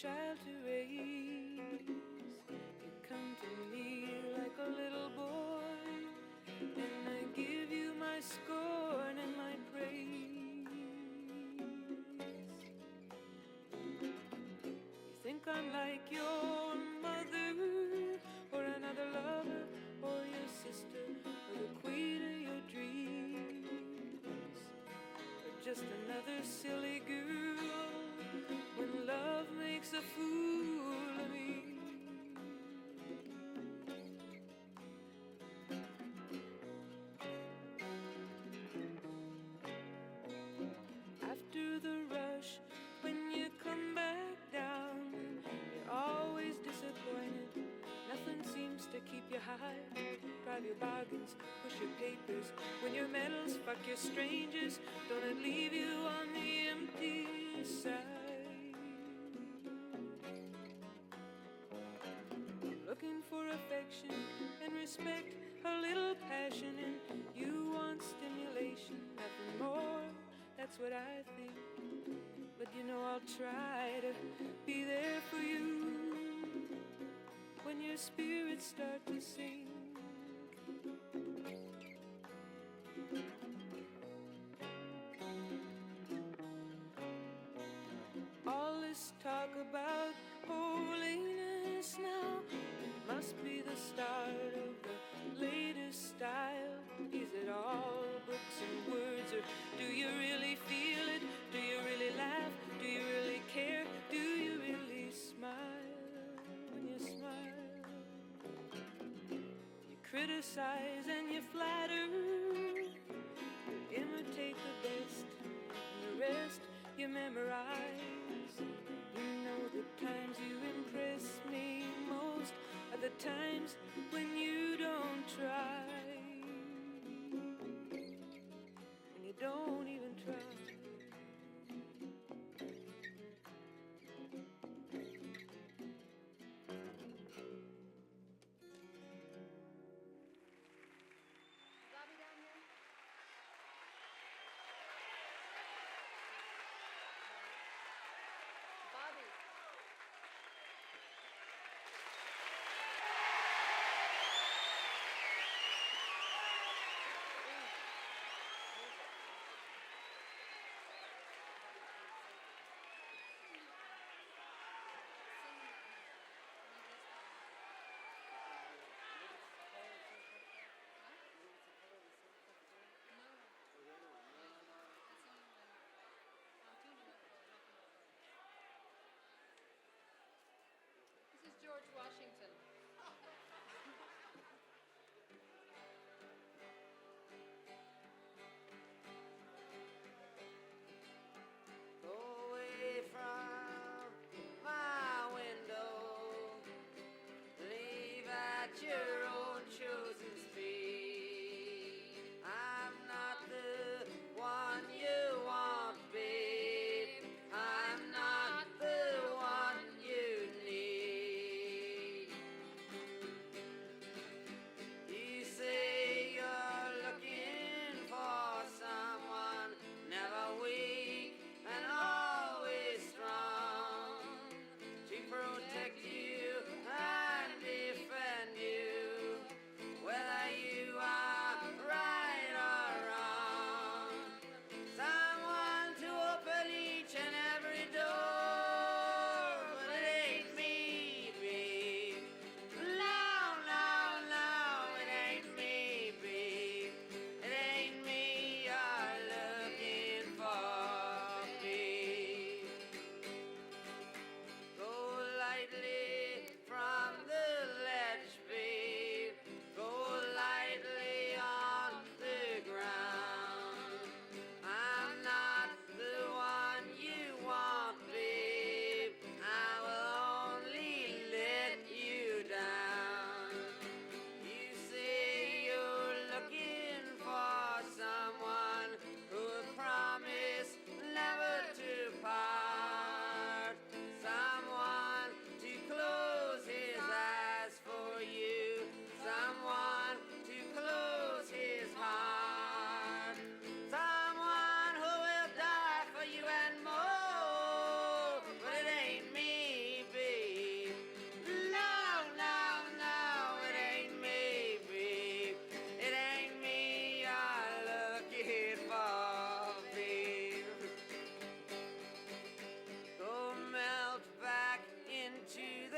child to raise. You come to me like a little boy, and I give you my scorn and my praise. You think I'm like your mother, or another lover, or your sister, or the queen of your dreams, or just another silly girl when love makes a fool of me. After the rush, when you come back down, you're always disappointed. Nothing seems to keep you high. Drive your bargains, push your papers, win your medals, fuck your strangers. Don't it leave you on the empty side? Looking for affection and respect, a little passion, and you want stimulation, nothing more. That's what I think. But you know I'll try to be there for you when your spirits start to sing. All this talk about holiness now, it must be the start of the latest style. Is it all books and words, or do you really feel it? Do you really laugh? Do you really care? Do you really smile when you smile? You criticize and you flatter, you imitate the best, and the rest you memorize. You know the times you impress me most are the times when you don't try, when you don't even try. Bobby down there? Bobby.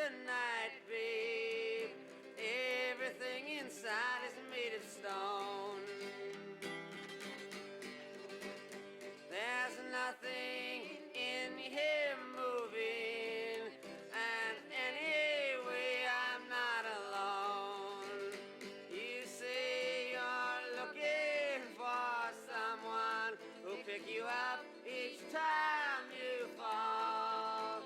the night, babe. Everything inside is made of stone. There's nothing in here moving, and anyway, I'm not alone. You say you're looking for someone who'll pick you up each time you fall,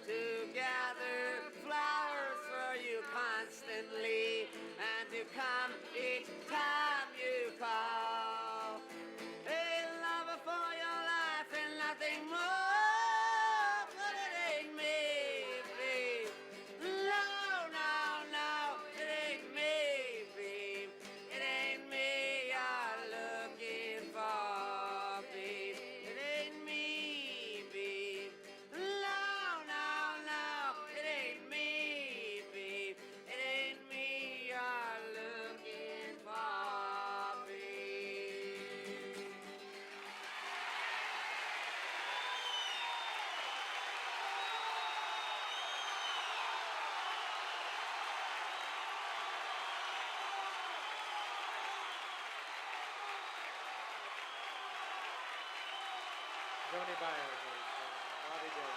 to gather flowers for you constantly, and to come each time you call. A lover for your life and nothing more, but it ain't me, babe. No, no, no, it ain't me, babe. It ain't me you're looking for, babe. It ain't me, babe. No, no, no, it ain't me, babe. It ain't me you're looking for, babe. Rooney Byers, Bobby Day.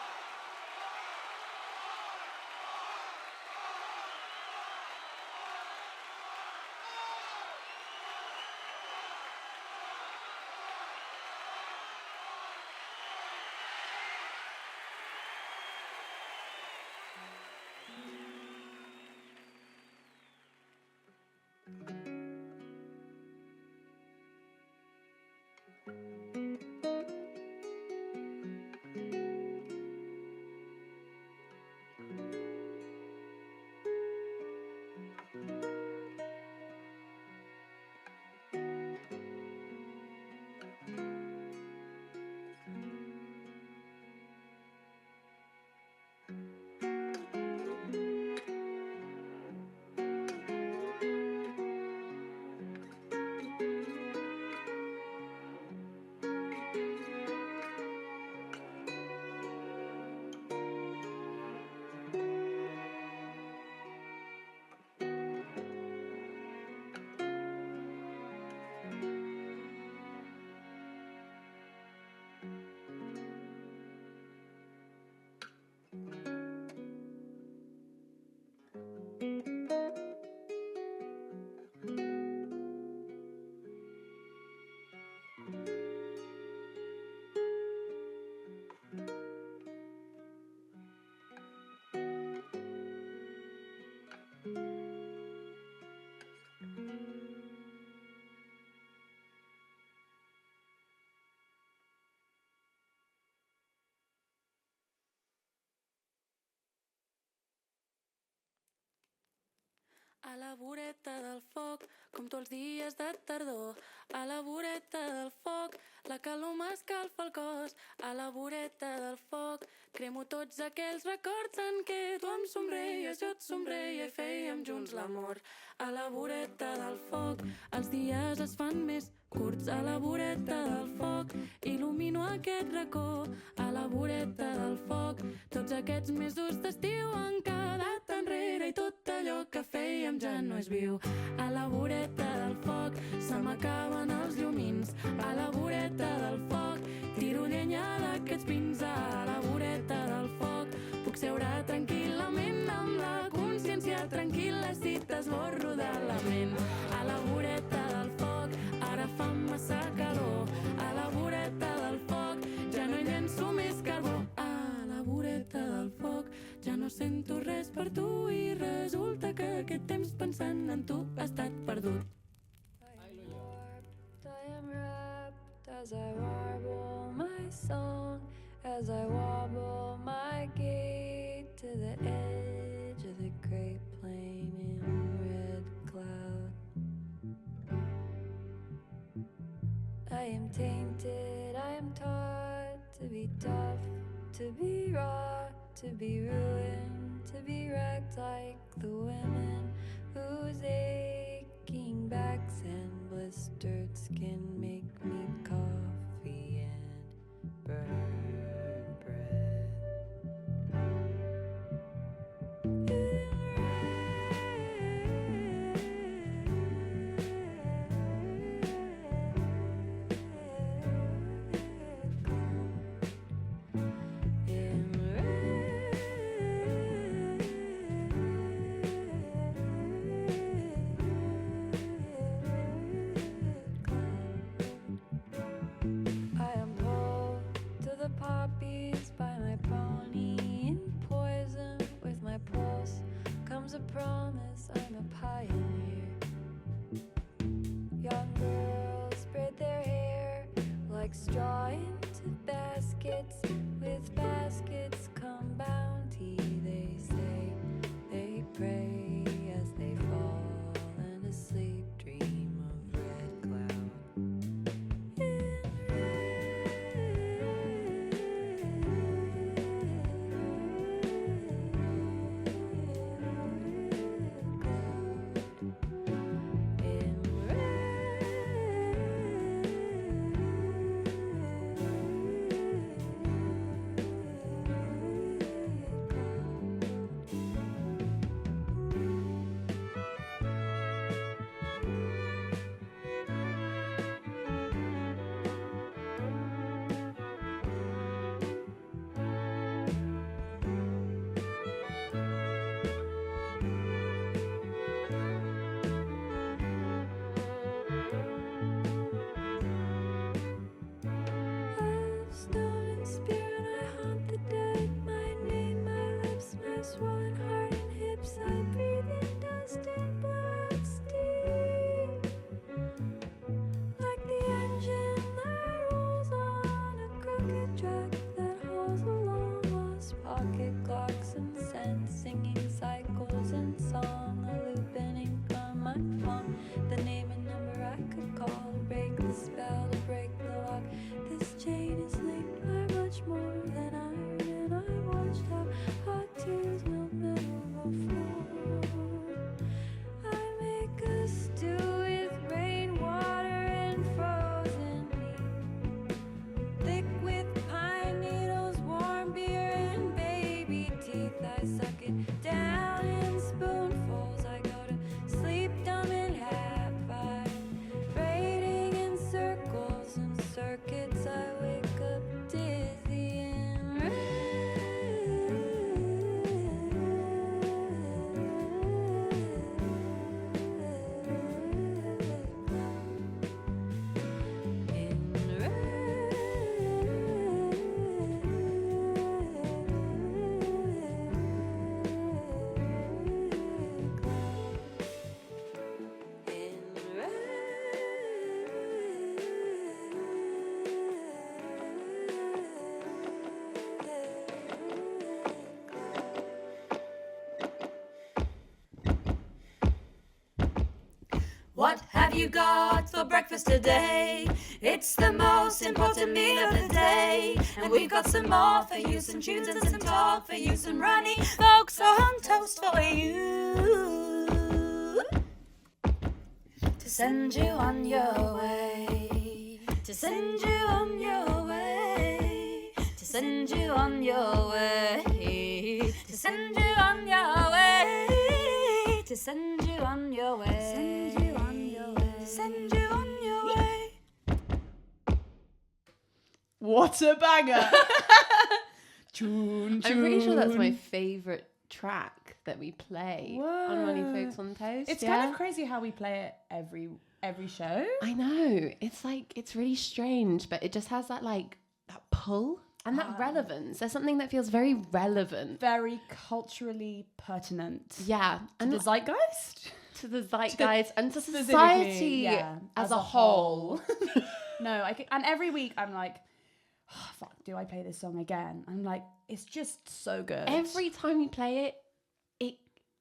A la voreta del foc, com tots els dies de tardor. A la voreta del foc, la calor m'escalfa el cos. A la voreta del foc, cremo tots aquells records en què tu em somreies, jo et somreia i fèiem junts l'amor. A la voreta del foc, els dies es fan més curts. A la voreta del foc, il·lumino aquest racó. A la voreta del foc, tots aquests mesos d'estiu han quedat enrere i tot allò que fèiem ja no és viu. A la voreta del foc se m'acaben els llumins. A la voreta del foc tiro llenya d'aquests pins. A la voreta del foc puc seure tranquil·lament amb la consciència tranquil·la si t'esborro de la ment. A la voreta del foc ara fa massa calor. A la voreta del foc ja no hi llenço més carbó. A la voreta del foc ja no sento res per tu i resulta que aquest temps pensant en tu ha estat perdut. I am wrapped as I warble my song, as I wobble my gait to the edge of the great plain in red cloud. I am tainted, I am taught to be tough, to be raw, to be ruined, to be wrecked like the women whose aching backs and blistered skin make me coffee and burn bread. a promise, I'm a pioneer. Young girls braid their hair like straw into baskets. With baskets come bounty, they say. They pray as they fall and asleep, dream of red cloud. What have you got for breakfast today? It's the most important meal of the day. And we've got some more for you, some tunes and some talk for you, some runny folks on toast for you. To send you on your way. To send you on your way. To send you on your way. To send you on your way. To send you on your way. Send you on your way. Send you on your way. What a banger! Tune. I'm pretty sure that's my favourite track that we play on Runny Folks on Toast. It's kind of crazy how we play it every show. I know. It's like, it's really strange, but it just has that like that pull and that relevance. There's something that feels very relevant. Very culturally pertinent. Yeah. To the zeitgeist? To the zeitgeist and to society as a whole. No, and every week I'm like, oh, fuck, do I play this song again? I'm like, it's just so good. Every time you play it,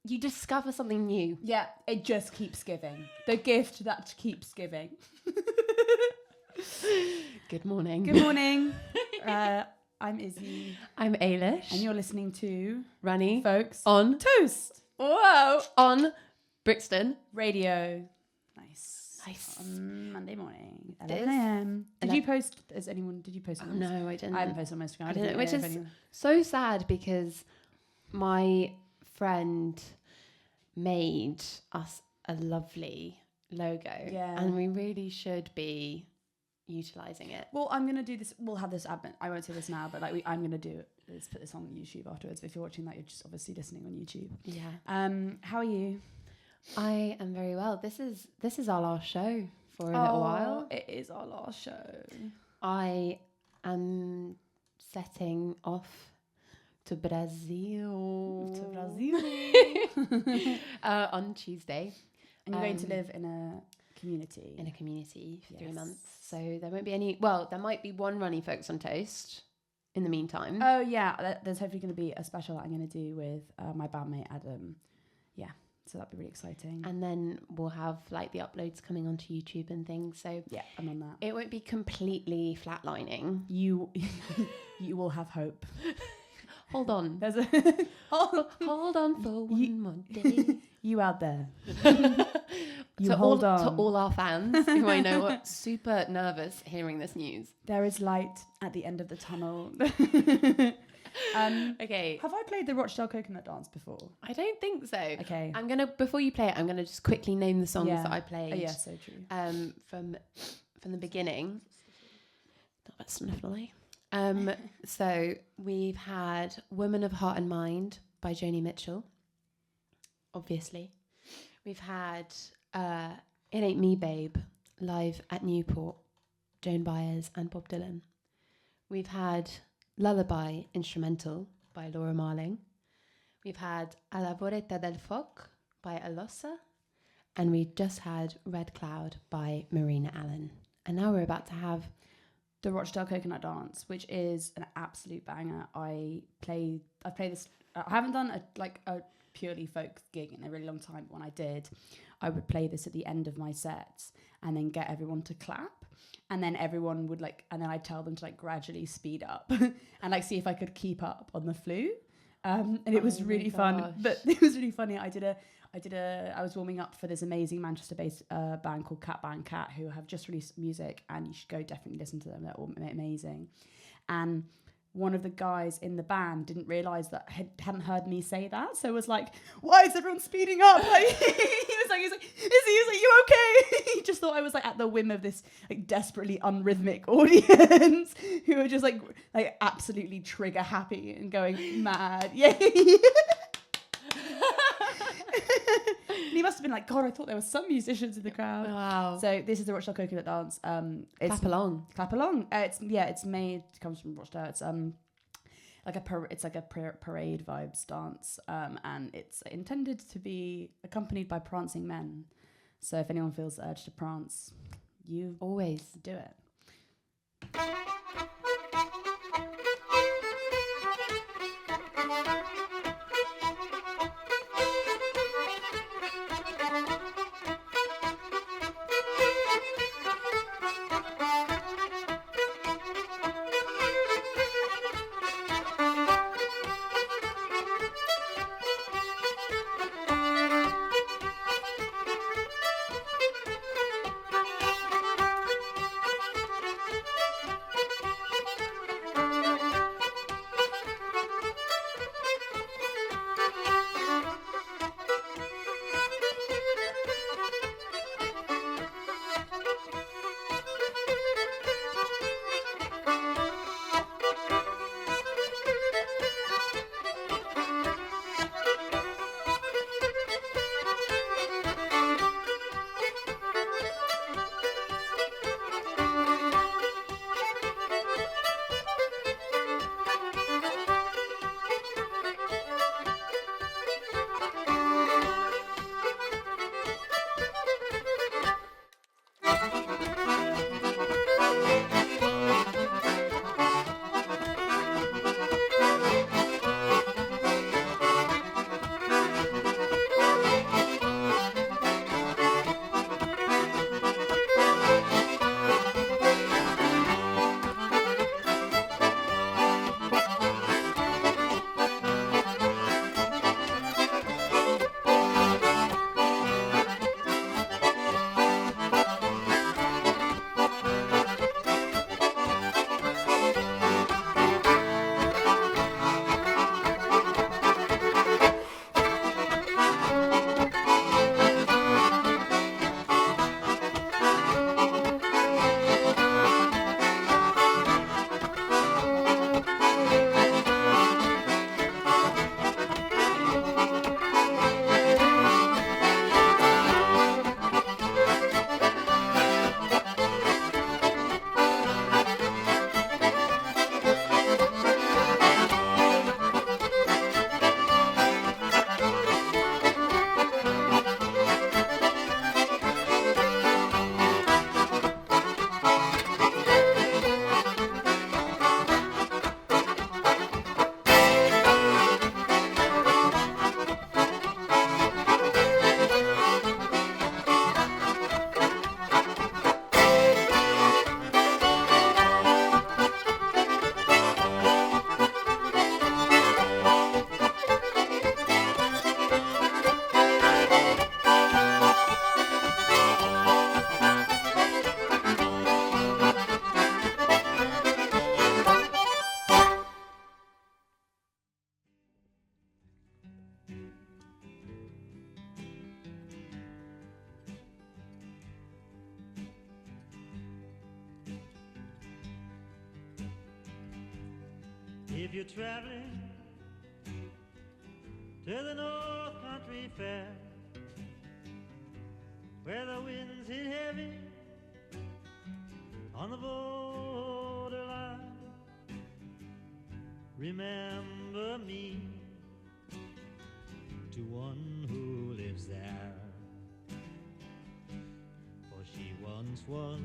you discover something new. Yeah, it just keeps giving. The gift that keeps giving. Good morning. Good morning. I'm Izzy. I'm Eilis. And you're listening to Runny Folks on Toast. Whoa. On Brixton Radio. Nice. On Monday morning, 11 a.m. Did you post on No, I didn't. I haven't posted on Instagram. I didn't, which is so sad because my friend made us a lovely logo. Yeah. And we really should be utilising it. Well, I'm going to do this. We'll have this admin. I won't say this now, but like I'm going to do it. Let's put this on YouTube afterwards. If you're watching that, you're just obviously listening on YouTube. Yeah. How are you? I am very well. This is our last show for a little while. It is our last show. I am setting off to Brazil. on Tuesday. And you're going to live in a community. In a community for 3 Yes. months. So there won't be any... Well, there might be one Runny Folks on Toast in the meantime. Oh, yeah. There's hopefully going to be a special that I'm going to do with my bandmate, Adam. Yeah. So that'd be really exciting. And then we'll have like the uploads coming onto YouTube and things. So yeah, I'm on that. it won't be completely flatlining. You will have hope. Hold on. There's a hold on for one more day. You out there. To hold on. To all our fans who I know are super nervous hearing this news. There is light at the end of the tunnel. Okay. Have I played the Rochdale Coconut Dance before? I don't think so. Okay. I'm gonna, before you play it, I'm gonna just quickly name the songs Yeah. that I played. Oh, yeah, so true. From the beginning. That's lovely. So we've had Woman of Heart and Mind by Joni Mitchell. Obviously. We've had It Ain't Me Babe live at Newport, Joan Baez and Bob Dylan. We've had Lullaby instrumental by Laura Marling. We've had A la Voretta del Foc by Alossa. And we just had Red Cloud by Marina Allen. And now we're about to have The Rochdale Coconut Dance, which is an absolute banger. I've played this. I haven't done a purely folk gig in a really long time. But when I did, I would play this at the end of my sets and then get everyone to clap. And then everyone would and then I'd tell them to gradually speed up and see if I could keep up on the flute. And it was really fun, but it was really funny. I was warming up for this amazing Manchester-based band called Cat Band Cat, who have just released music, and you should go definitely listen to them. They're all amazing. And one of the guys in the band didn't realise that hadn't heard me say that, so was like, "Why is everyone speeding up?" He was like, "Izzy, you okay?" He just thought I was at the whim of this desperately unrhythmic audience who were just absolutely trigger happy and going mad. Yeah. He must have been God, I thought there were some musicians in the crowd. Wow. So this is the Rochdale Coconut Dance. It's Clap along. It comes from Rochdale. It's a parade vibes dance. And it's intended to be accompanied by prancing men. So if anyone feels the urge to prance, you always do it. If you're traveling to the North Country Fair, where the winds hit heavy on the borderline, remember me to one who lives there, for she once was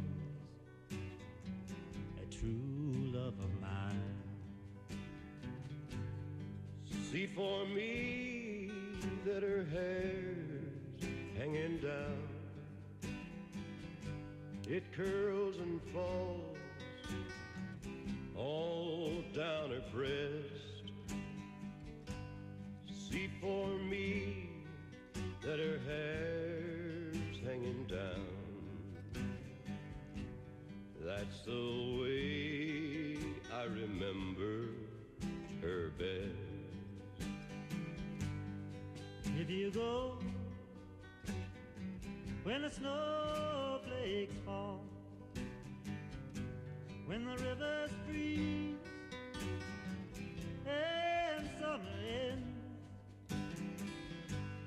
a true love of mine. See for me that her hair's hanging down, it curls and falls all down her breast. See for me that her hair's hanging down. That's the way I remember her best. If you go when the snowflakes fall, when the rivers freeze and summer ends,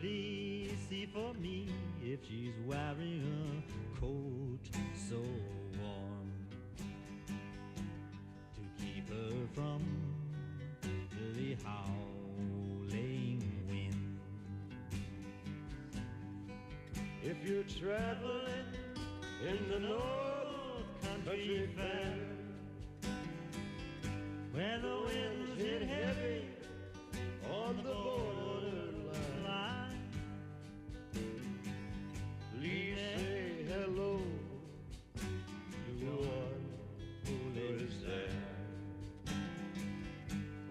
please see for me if she's wearing a coat so warm to keep her from the howling wind. If you're traveling in the North Country Fair, where the winds hit heavy on the borderline, please say hello to one who lives there,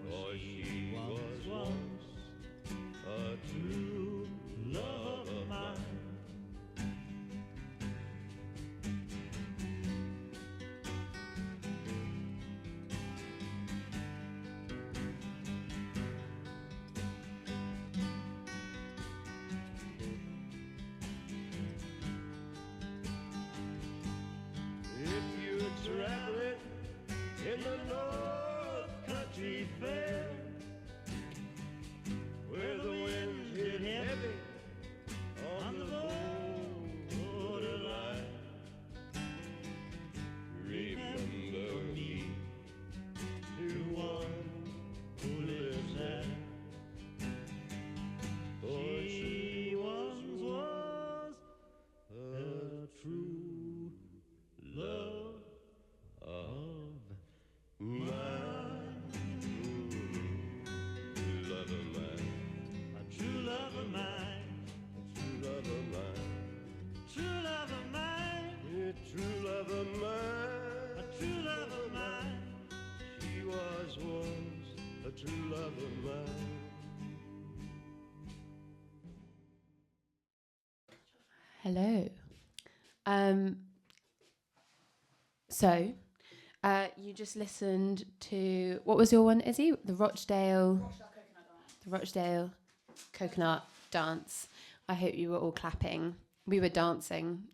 for she was once a true love of mine. Traveling in the North Country Fair, where the winds hit heavy on the borderline, remember me to one who lives there, for she once was a true love of mine. Love of mine. A true love of mine. True love of mine. True love of mine. Yeah, true love of mine. A true love of mine. She was once a true love of mine. Hello. So, you just listened to, what was your one, Izzy? The Rochdale Coconut Dance. I hope you were all clapping. We were dancing.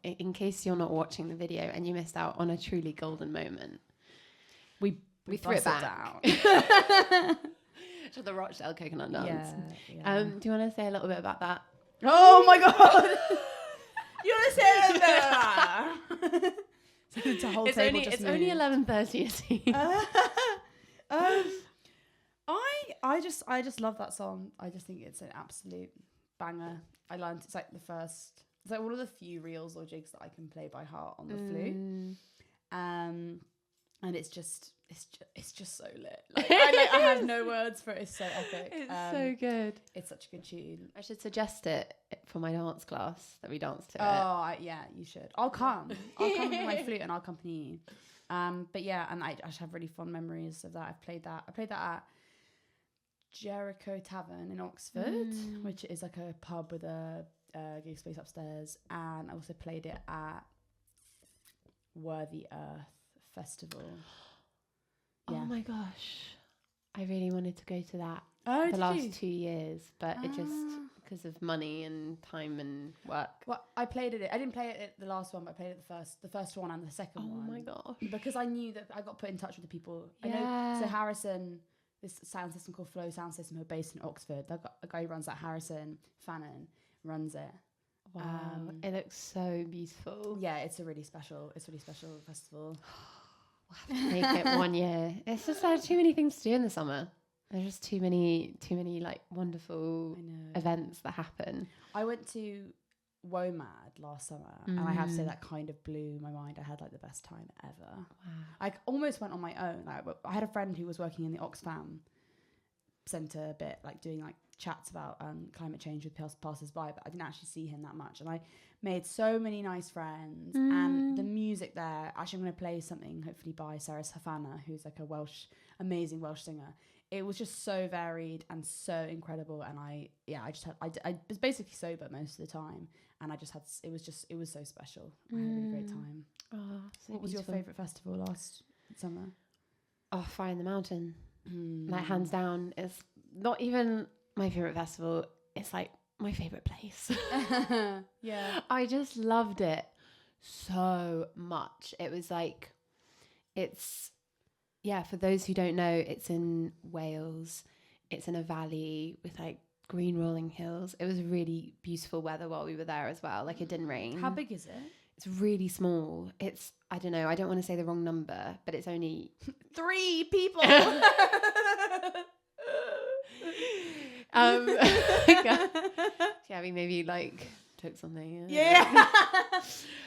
In case you're not watching the video and you missed out on a truly golden moment, we threw it back to the Rochdale Coconut Dance. Yeah. Do you want to say a little bit about that? Oh my god! You want to say a little bit about that? It's a whole table just only moved. 11:30. I just love that song. I just think it's an absolute banger. I learned it's like one of the few reels or jigs that I can play by heart on the flute. And it's just so lit. I have no words for it. It's so epic. It's so good. It's such a good tune. I should suggest it for my dance class that we dance to it. Yeah, you should. I'll come with my flute and I'll accompany you. But yeah, and I just have really fond memories of that. I played that at Jericho Tavern in Oxford, which is like a pub with a gig space upstairs, and I also played it at Worthy Earth Festival. Oh my gosh, I really wanted to go to that. Oh, the did last you? 2 years, but it just Ah. because of money and time and work. Well, I played it. I didn't play it at the last one, but I played it the first one and the second Oh one. my gosh. Because I knew that I got put in touch with the people. I know. Yeah. So Harrison, this sound system called Flow Sound System, who are based in Oxford. They've got a guy who runs that. Harrison Fannin runs it. Wow, it looks so beautiful. Yeah, it's a really special festival. We'll have to make it one year. It's just there are too many things to do in the summer. There's just too many like wonderful I know. events that happen. I went to WOMAD last summer, and I have to say that kind of blew my mind. I had like the best time ever. Wow. I almost went on my own. Like, I had a friend who was working in the Oxfam Centre a bit, like doing like chats about climate change with passers-by, but I didn't actually see him that much. And I made so many nice friends, and the music there. Actually, I'm going to play something hopefully by Sarah Safana, who's like a amazing Welsh singer. It was just so varied and so incredible, and I was basically sober most of the time, and it was so special. I had a really great time. Oh, so What was your beautiful. favourite festival last summer? Oh, Fire in the Mountain. Like hands down, it's not even my favorite festival. It's like my favorite place. Yeah. I just loved it so much. It was like, for those who don't know, it's in Wales. It's in a valley with like green rolling hills. It was really beautiful weather while we were there as well. Like it didn't rain. How big is it? It's really small. It's, I don't know, I don't want to say the wrong number, but it's only 3 people. Yeah, we maybe like took something. Yeah.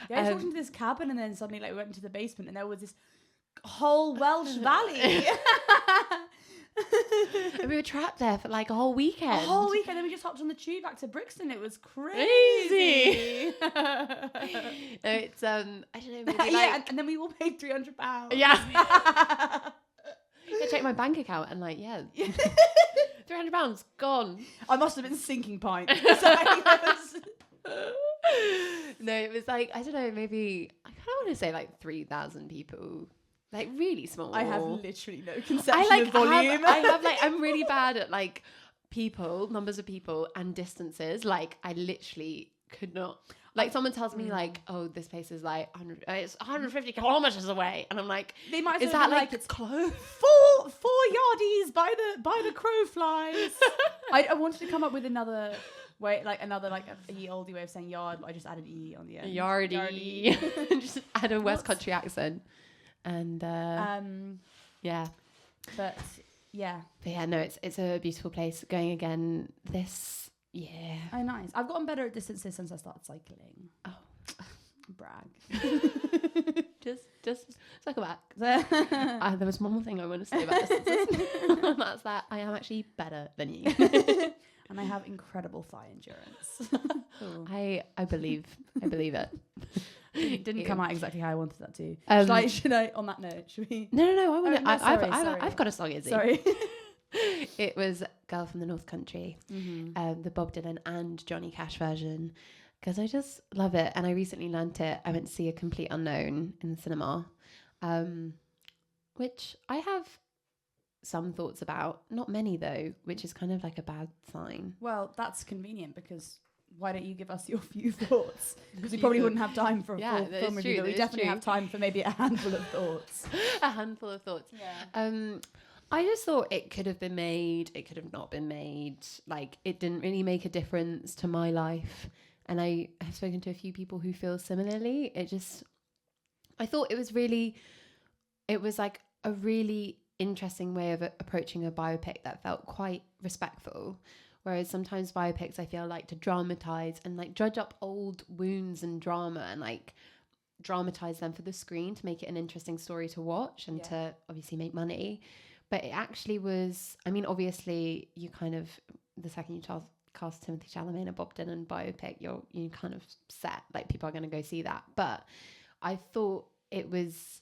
Yeah, I Um, walked into this cabin, and then suddenly like we went into the basement, and there was this whole Welsh valley. And we were trapped there for like a whole weekend. A whole weekend, then we just hopped on the tube back to Brixton. It was crazy. No, it's I don't know, maybe like, Yeah, and then we all paid £300. yeah. I checked my bank account and like, yeah, £300 gone. I must have been sinking pints. No, it was like, I don't know, maybe I kind of want to say like 3,000 people. Like really small. I have literally no conception of volume. I'm really bad at like numbers of people and distances. Like I literally could not. Like someone tells me like, oh, this place is like 100, it's 150 kilometers away, and I'm like, They might as is well that be like it's close? four yardies by the crow flies. I wanted to come up with another way, like a ye olde way of saying yard, but I just added e on the end. Yardy. Just add a West Country accent, and yeah. But yeah. But yeah, no, it's a beautiful place. Going again this year. Oh, nice. I've gotten better at distances since I started cycling. Oh, Brag. just circle back. There was one more thing I want to say about distances. And that's that I am actually better than you. And I have incredible thigh endurance. I believe it. It didn't come out exactly how I wanted that to. Should I? On that note, should we? No. I want to. Oh, no, sorry. I've got a song, Izzy. Sorry. It was "Girl from the North Country," the Bob Dylan and Johnny Cash version, because I just love it. And I recently learnt it. I went to see A Complete Unknown in the cinema, which I have some thoughts about. Not many though, which is kind of like a bad sign. Well, that's convenient because why don't you give us your few thoughts? Because we probably wouldn't have time for a full film review, but we definitely have time for maybe a handful of thoughts. A handful of thoughts. Yeah. I just thought it could have been made. It could have not been made. Like, it didn't really make a difference to my life. And I have spoken to a few people who feel similarly. I thought it was like a really interesting way of approaching a biopic that felt quite respectful. Whereas sometimes biopics, I feel like to dramatize and like dredge up old wounds and drama and like dramatize them for the screen to make it an interesting story to watch and to obviously make money. But it actually was, I mean, obviously you kind of, the second you cast Timothy Chalamet in a Bob Dylan biopic, you kind of set, like people are going to go see that. But I thought it was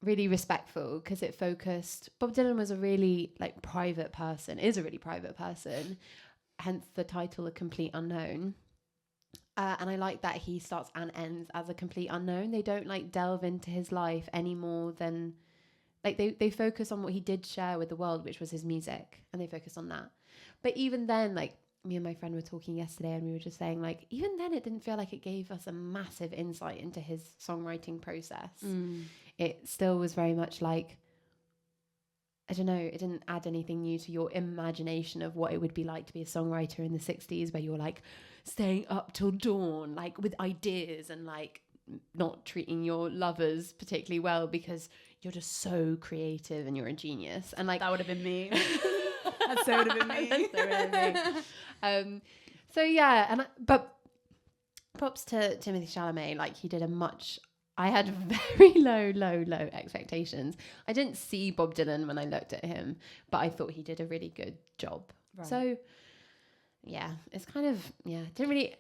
really respectful because it focused, Bob Dylan was a really like private person, is a really private person, hence the title A Complete Unknown. And I like that he starts and ends as a complete unknown. They don't like delve into his life any more than, like they focus on what he did share with the world, which was his music, and they focus on that. But even then, like, me and my friend were talking yesterday, and we were just saying, like, even then it didn't feel like it gave us a massive insight into his songwriting process. It still was very much like, I don't know, it didn't add anything new to your imagination of what it would be like to be a songwriter in the 60s, where you're like staying up till dawn, like with ideas, and like not treating your lovers particularly well because you're just so creative and you're a genius. And like, that would have been me. That so would have been me. That's so would have been me. So yeah, but props to Timothy Chalamet. Like, he did I had very low expectations. I didn't see Bob Dylan when I looked at him, but I thought he did a really good job. Right. So yeah, it's kind of, didn't really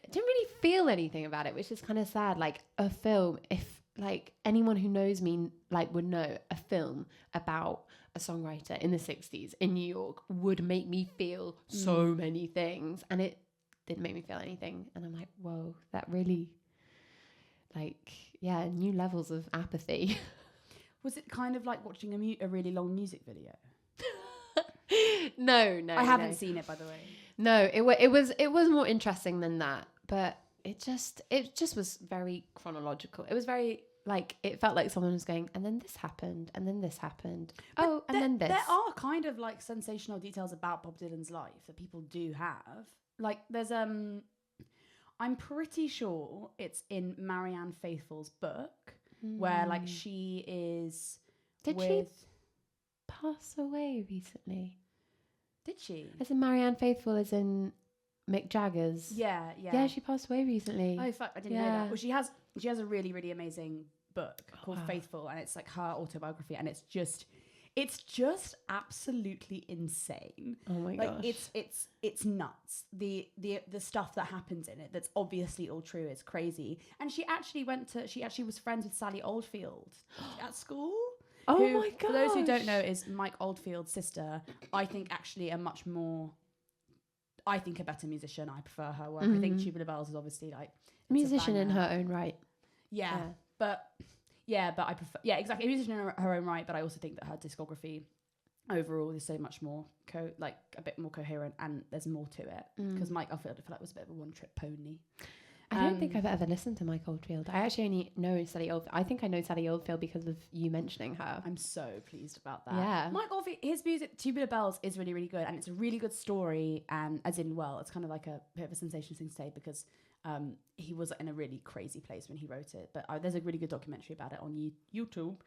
feel anything about it, which is kind of sad. Like, a film, if like anyone who knows me like would know, a film about a songwriter in the 60s in New York would make me feel so many things, and it didn't make me feel anything. And I'm like, whoa, that really, like, new levels of apathy. Was it kind of like watching a really long music video? No, I haven't seen it, by the way. No, it was more interesting than that, but it just was very chronological. It was very, like, it felt like someone was going, and then this happened, and then this happened. But then this. There are kind of like sensational details about Bob Dylan's life that people do have. Like, there's I'm pretty sure it's in Marianne Faithfull's book where, like, she is. Did she pass away recently? Did she? As in Marianne Faithfull, as in Mick Jagger's. Yeah. Yeah, she passed away recently. Oh fuck, I didn't know that. Well, she has a really, really amazing book called Faithful, and it's like her autobiography, and it's just absolutely insane. Oh my gosh. Like, it's nuts. The stuff that happens in it that's obviously all true is crazy. And she actually was friends with Sally Oldfield at school. Oh who, my gosh. For those who don't know, is Mike Oldfield's sister. I think actually a better musician. I prefer her work. I think Tubular Bells is obviously like musician in her own right. But I prefer, exactly, a musician in her own right, but I also think that her discography overall is so much more a bit more coherent, and there's more to it, because Mike Oldfield, I feel like, was a bit of a one-trick pony. I don't think I've ever listened to Mike Oldfield. I actually only know Sally Oldfield. I think I know Sally Oldfield because of you mentioning her. I'm so pleased about that. Yeah. Mike Oldfield, his music, Tubular Bells, is really, really good, and it's a really good story, and as in, well, it's kind of like a bit of a sensational thing to say, because he was in a really crazy place when he wrote it, but there's a really good documentary about it on YouTube.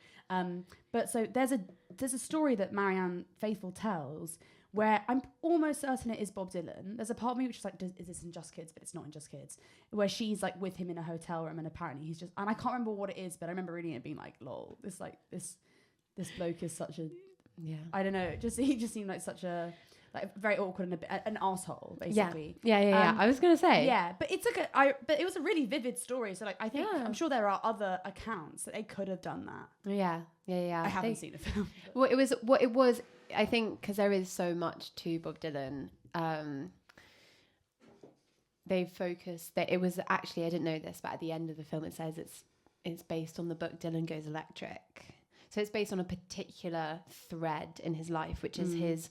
But so there's a story that Marianne Faithfull tells where I'm almost certain it is Bob Dylan. There's a part of me which is like, is this in Just Kids? But it's not in Just Kids. Where she's like with him in a hotel room, and apparently he's just, and I can't remember what it is, but I remember reading it being like, lol, this bloke is such a, I don't know, he just seemed like such a, like, very awkward and an asshole, basically. Yeah. I was gonna say. Yeah, but it's like but it was a really vivid story. So like, I think I'm sure there are other accounts that they could have done that. Yeah. I haven't seen the film. What it was. I think because there is so much to Bob Dylan. They focused that it was actually, I didn't know this, but at the end of the film it says it's based on the book Dylan Goes Electric. So it's based on a particular thread in his life, which is his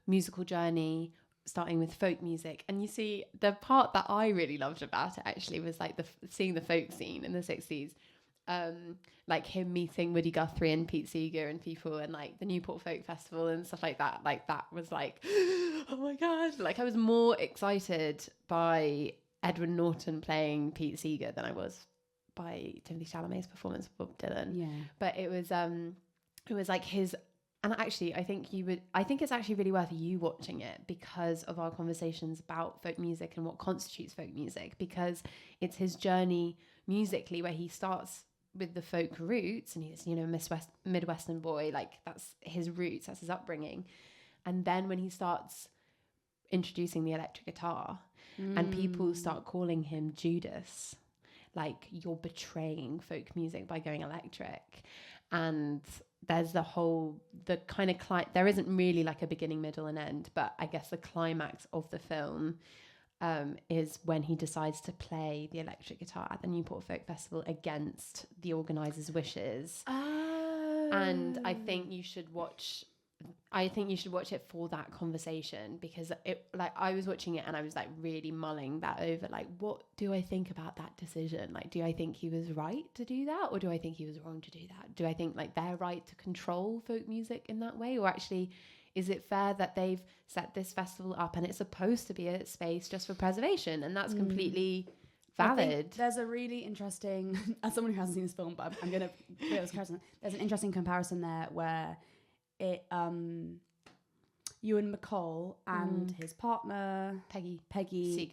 musical journey, starting with folk music. And you see, the part that I really loved about it actually was like seeing the folk scene in the 60s, like him meeting Woody Guthrie and Pete Seeger and people, and like the Newport Folk Festival and stuff like that. Like, that was like, oh my god, like I was more excited by Edward Norton playing Pete Seeger than I was by Timothy Chalamet's performance of Bob Dylan. But it was like his. And actually, I think it's actually really worth you watching it because of our conversations about folk music and what constitutes folk music, because it's his journey musically where he starts with the folk roots, and he's, Midwestern boy, like that's his roots, that's his upbringing. And then when he starts introducing the electric guitar and people start calling him Judas, like, you're betraying folk music by going electric. And there's the kind of there isn't really like a beginning, middle and end, but I guess the climax of the film is when he decides to play the electric guitar at the Newport Folk Festival against the organisers' wishes. And I think you should watch it for that conversation, because it, like, I was watching it and I was like really mulling that over, like, what do I think about that decision? Like, do I think he was right to do that, or do I think he was wrong to do that? Do I think like they're right to control folk music in that way, or actually is it fair that they've set this festival up and it's supposed to be a space just for preservation, and that's completely valid? There's a really interesting, as someone who hasn't seen this film, but I'm going to put this comparison. There's an interesting comparison there where it Ewan McCall and his partner Peggy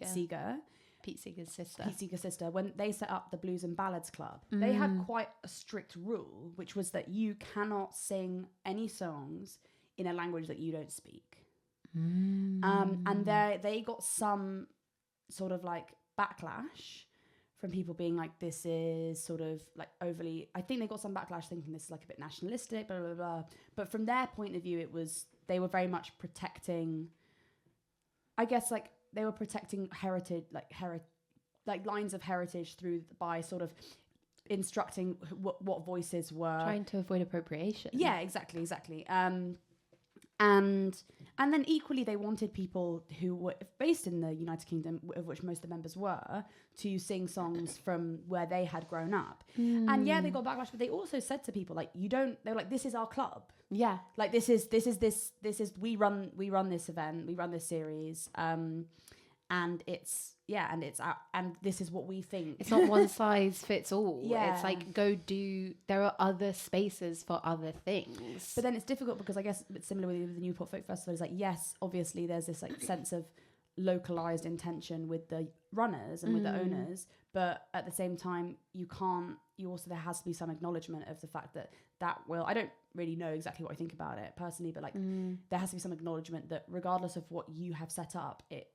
Seeger, Pete Seeger's sister, when they set up the Blues and Ballads Club, they had quite a strict rule, which was that you cannot sing any songs in a language that you don't speak. And they got some sort of like backlash from people being like, this is sort of like overly, I think they got some backlash thinking this is like a bit nationalistic, blah, blah, blah. But from their point of view, they were very much protecting, I guess, like they were protecting heritage, like lines of heritage by sort of instructing what voices were. Trying to avoid appropriation. Yeah, exactly. And then equally, they wanted people who were based in the United Kingdom, of which most of the members were, to sing songs from where they had grown up. And yeah, they got backlash, but they also said to people like, they're like, this is our club. Yeah, like this is we run this event, we run this series, and and this is what we think. It's not one size fits all. Yeah. It's like, there are other spaces for other things. But then it's difficult because I guess it's similar with the Newport Folk Festival. It's like, yes, obviously there's this like sense of localized intention with the runners and with the owners, but at the same time there has to be some acknowledgement of the fact that I don't really know exactly what I think about it personally, but like there has to be some acknowledgement that regardless of what you have set up, it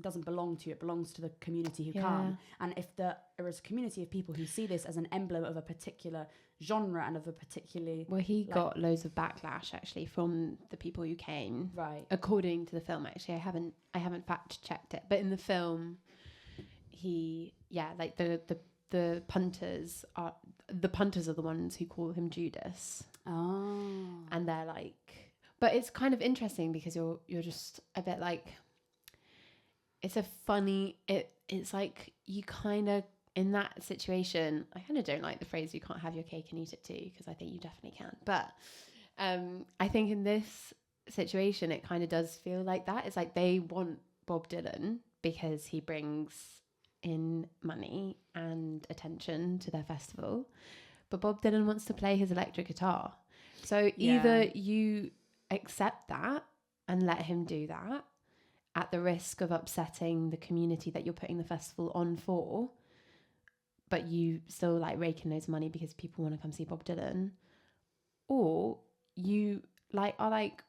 doesn't belong to you, it belongs to the community who come. And if there is a community of people who see this as an emblem of a particular genre and of a particularly got loads of backlash actually from the people who came, right, according to the film. Actually, I haven't fact checked it, but in the film the punters are the ones who call him Judas. And they're like, but it's kind of interesting because you're just a bit like, it's a funny, it's like you kind of, in that situation, I kind of don't like the phrase you can't have your cake and eat it too, because I think you definitely can, but I think in this situation it kind of does feel like that. It's like they want Bob Dylan because he brings in money and attention to their festival, but Bob Dylan wants to play his electric guitar. So either you accept that and let him do that at the risk of upsetting the community that you're putting the festival on for, but you still like raking loads of money because people want to come see Bob Dylan, or you are like,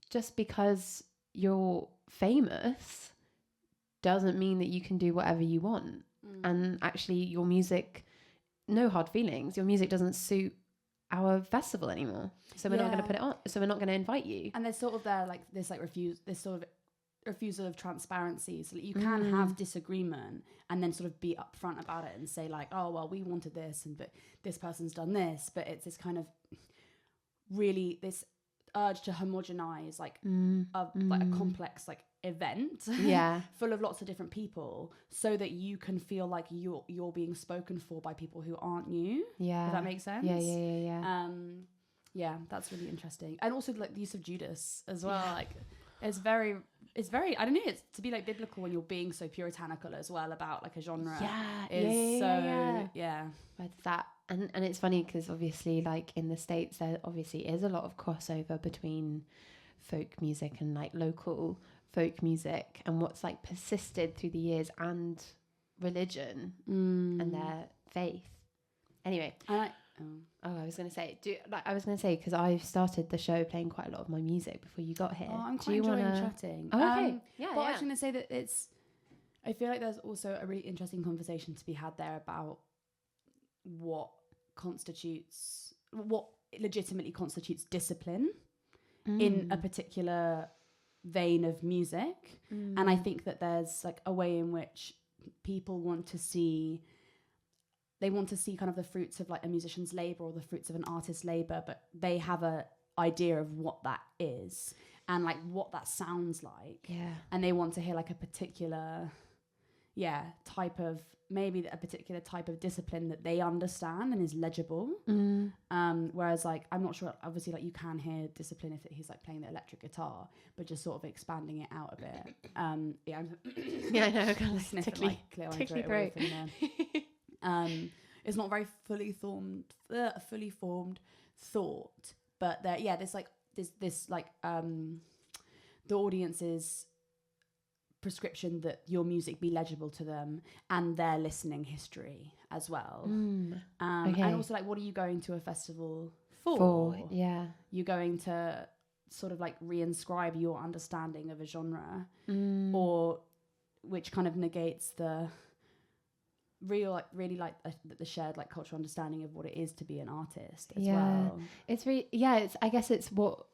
just because you're famous doesn't mean that you can do whatever you want. And actually your music, no hard feelings, your music doesn't suit our festival anymore, so we're not going to put it on, so we're not going to invite you. And there's sort of this sort of refusal of transparency, so that you can have disagreement and then sort of be upfront about it and say like, oh well, we wanted this, and but this person's done this. But it's this kind of really this urge to homogenize like a complex like event full of lots of different people, so that you can feel like you're being spoken for by people who aren't you. Does that make sense? That's really interesting. And also like the use of Judas as well, like it's very I don't know, it's to be like biblical when you're being so puritanical as well about like a genre. But that, and it's funny because obviously like in the States there obviously is a lot of crossover between folk music and like local folk music and what's like persisted through the years, and religion and their faith. Anyway, I was going to say, because I've started the show playing quite a lot of my music before you got here. I'm quite enjoying chatting. Okay. I was going to say that I feel like there's also a really interesting conversation to be had there about what legitimately constitutes discipline in a particular vein of music. And I think that there's like a way in which people want to see they want to see kind of the fruits of like a musician's labor or the fruits of an artist's labor, but they have a idea of what that is and like what that sounds like. Yeah. And they want to hear like a particular, type of, maybe a particular type of discipline that they understand and is legible. Whereas like, I'm not sure, obviously like you can hear discipline if he's like playing the electric guitar, but just sort of expanding it out a bit. I'm Yeah, I know. Kind of sniffing, tickly, like, clear my tickly throat away throat. from there. It's not very fully formed thought, but there's like this like the audience's prescription that your music be legible to them and their listening history as well. Okay. And also like, what are you going to a festival for? Yeah. You're going to sort of like reinscribe your understanding of a genre, or which kind of negates the real like really like the shared like cultural understanding of what it is to be an artist as well. It's really I guess it's what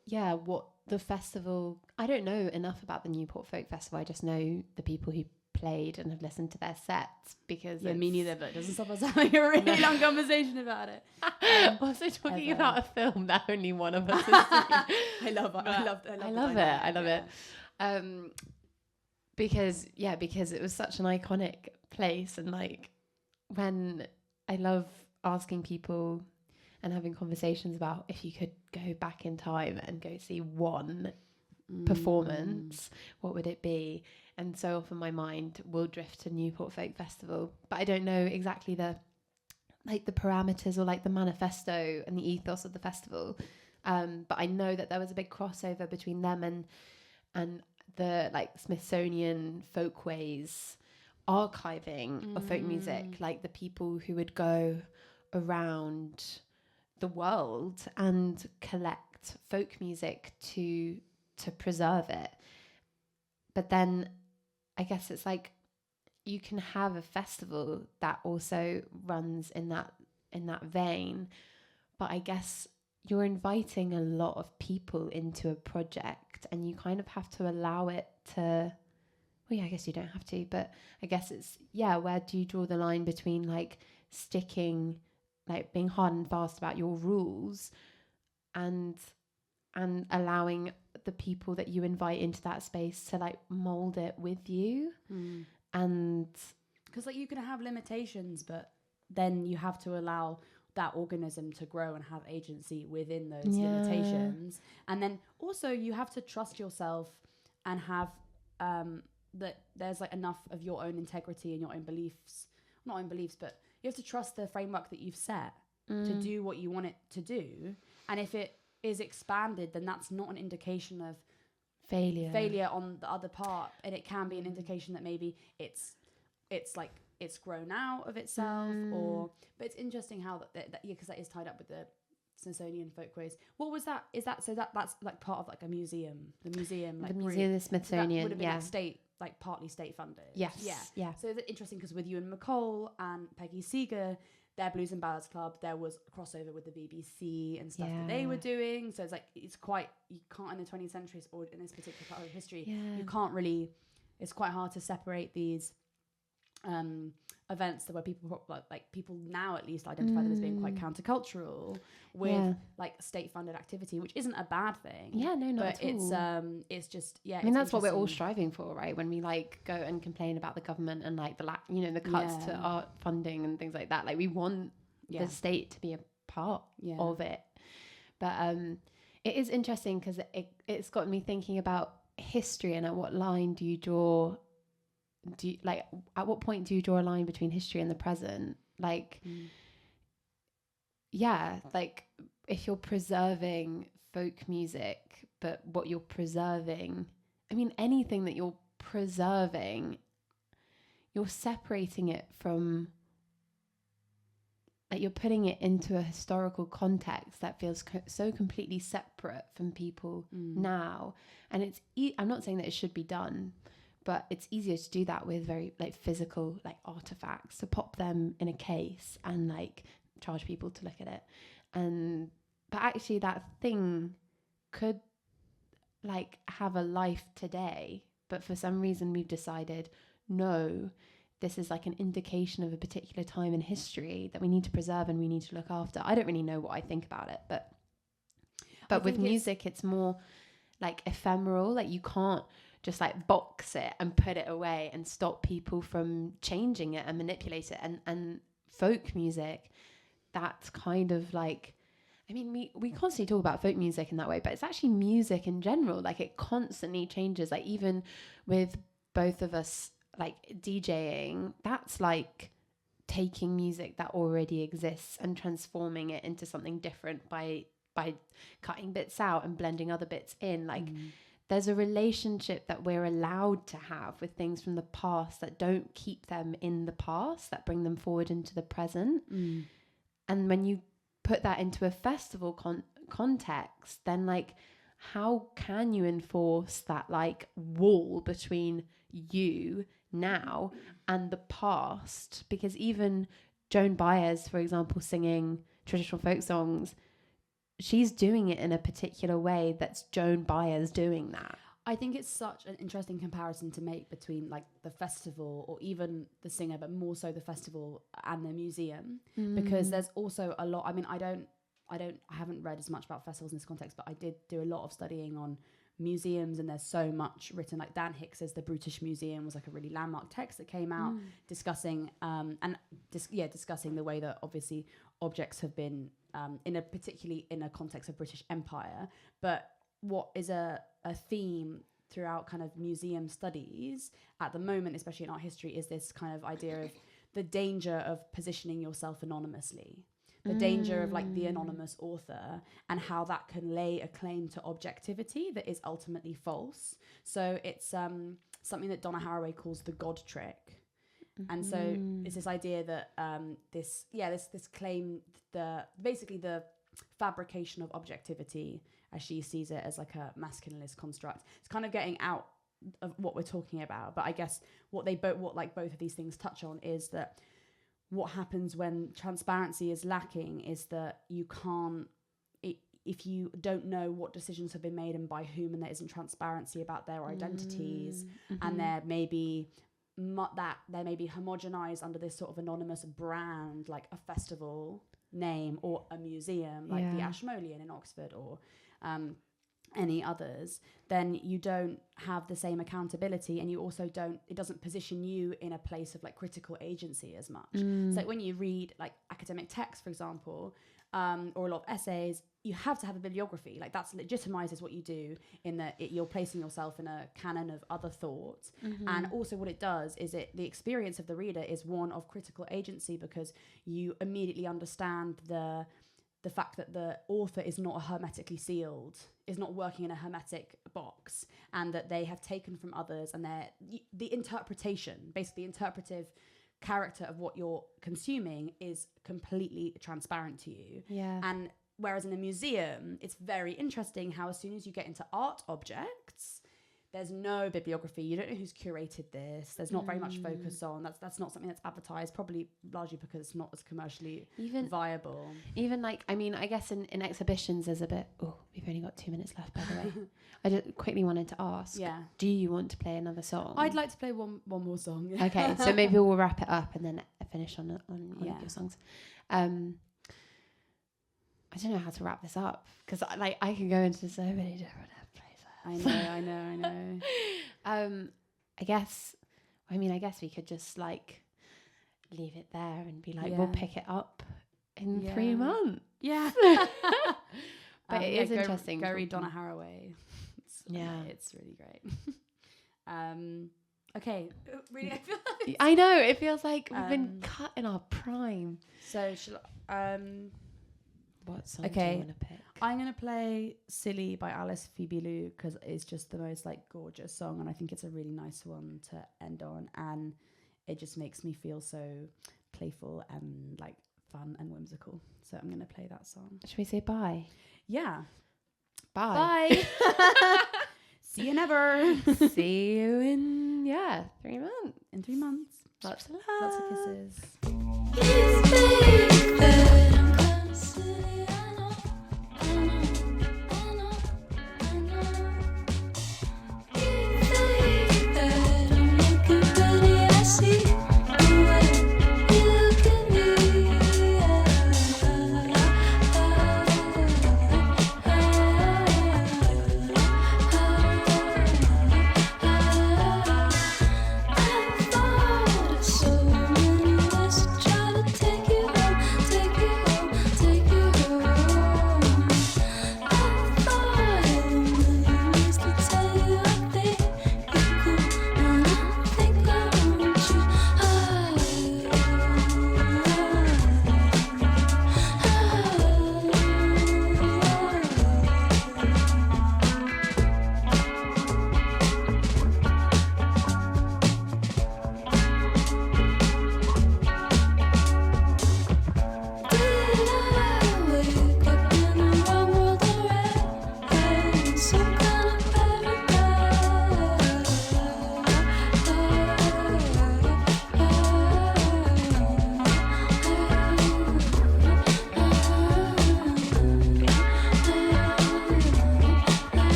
the festival, I don't know enough about the Newport Folk Festival. I just know the people who played and have listened to their sets because me neither, but it doesn't stop us having a really long conversation about it. Also talking about a film that only one of us has seen. I love it. Because it was such an iconic place, and like when I love asking people and having conversations about if you could go back in time and go see one performance, what would it be? And so often my mind will drift to Newport Folk Festival, but I don't know exactly the parameters or like the manifesto and the ethos of the festival. But I know that there was a big crossover between them and the like Smithsonian Folkways archiving of folk music, like the people who would go around the world and collect folk music to preserve it. But then I guess it's like you can have a festival that also runs in that vein, but I guess you're inviting a lot of people into a project and you kind of have to allow it to, well, yeah, I guess you don't have to, but I guess it's, where do you draw the line between like sticking, like being hard and fast about your rules and allowing the people that you invite into that space to like mold it with you. And because like you can have limitations, but then you have to allow that organism to grow and have agency within those limitations. And then also you have to trust yourself and have that there's like enough of your own integrity and your own beliefs, not own beliefs, but you have to trust the framework that you've set to do what you want it to do. And if it is expanded, then that's not an indication of failure on the other part, and it can be an indication that maybe it's like it's grown out of itself. But it's interesting how that because that is tied up with the Smithsonian Folkways. What was that? Is that so that's like part of like a museum? The museum, like the museum, the Smithsonian, so that would have been like state, like partly state funded. Yes. Yeah. So it's interesting because with Ewan McCall and Peggy Seeger, their Blues and Ballads Club, there was a crossover with the BBC and stuff that they were doing. So it's like, it's quite, you can't in the 20th century or in this particular part of history, you can't really, it's quite hard to separate these events that where people like people now at least identify them as being quite countercultural with like state funded activity, which isn't a bad thing. Not at all. It's just I mean, that's what we're all striving for, right? When we like go and complain about the government and like the cuts to art funding and things like that, like we want the state to be a part of it. But it is interesting because it's got me thinking about history and at what line do you draw. At what point do you draw a line between history and the present? Like, like if you're preserving folk music, but what you're preserving, I mean, anything that you're preserving, you're separating it from, like you're putting it into a historical context that feels so completely separate from people now. And it's, I'm not saying that it should be done, but it's easier to do that with very like physical like artifacts, to pop them in a case and like charge people to look at it. But actually that thing could like have a life today, but for some reason we've decided no, this is like an indication of a particular time in history that we need to preserve and we need to look after. I don't really know what I think about it, but with music, it's more like ephemeral. Like you can't just like box it and put it away and stop people from changing it and manipulate it. And folk music, that's kind of like, I mean, we constantly talk about folk music in that way, but it's actually music in general. Like it constantly changes. Like even with both of us like DJing, that's like taking music that already exists and transforming it into something different by cutting bits out and blending other bits in. Like there's a relationship that we're allowed to have with things from the past that don't keep them in the past, that bring them forward into the present. And when you put that into a festival context, then like how can you enforce that like wall between you now and the past? Because even Joan Baez, for example, singing traditional folk songs, she's doing it in a particular way that's Joan Baez doing that. I think it's such an interesting comparison to make between like the festival or even the singer, but more so the festival and the museum, because there's also a lot. I mean, I haven't read as much about festivals in this context, but I did do a lot of studying on museums, and there's so much written. Like Dan Hicks's The British Museum was like a really landmark text that came out discussing discussing the way that obviously objects have been particularly in a context of British Empire, but what is a theme throughout kind of museum studies at the moment, especially in art history, is this kind of idea of the danger of positioning yourself anonymously, the danger of like the anonymous author, and how that can lay a claim to objectivity that is ultimately false. So it's something that Donna Haraway calls the God trick. And so it's this idea that this claim, basically the fabrication of objectivity, as she sees it, as like a masculinist construct. It's kind of getting out of what we're talking about. But I guess what both of these things touch on is that what happens when transparency is lacking is that you can't, if you don't know what decisions have been made and by whom, and there isn't transparency about their identities, and there may be homogenized under this sort of anonymous brand, like a festival name or a museum, like the Ashmolean in Oxford or any others, then you don't have the same accountability, and you also it doesn't position you in a place of like critical agency as much. So like when you read like academic texts, for example, or a lot of essays, you have to have a bibliography. Like that's legitimizes what you do in that you're placing yourself in a canon of other thoughts. And also what it does is the experience of the reader is one of critical agency, because you immediately understand the fact that the author is not hermetically sealed, is not working in a hermetic box, and that they have taken from others, and the interpretation, basically the interpretive character of what you're consuming is completely transparent to you. And whereas in a museum, it's very interesting how as soon as you get into art objects, there's no bibliography. You don't know who's curated this. There's not very much focus on. That's not something that's advertised, probably largely because it's not as commercially viable. Even like, I mean, I guess in exhibitions there's a bit, we've only got 2 minutes left, by the way. I just quickly wanted to ask, do you want to play another song? I'd like to play one more song. Okay, so maybe we'll wrap it up and then finish on one of your songs. I don't know how to wrap this up, because I can go into so many different I know. I guess we could just like leave it there and be like, we'll pick it up in 3 months. Yeah. But it is interesting. Go read Donna Haraway. It's really great. Okay. Really, I know, it feels like we've been cut in our prime. So what song do you want to pick? I'm going to play Silly by Alice Phoebe Lou, because it's just the most like gorgeous song, and I think it's a really nice one to end on, and it just makes me feel so playful and like fun and whimsical. So I'm going to play that song. Should we say bye? Yeah. Bye. See you never. See you in 3 months. In 3 months. Lots of love. Lots of kisses.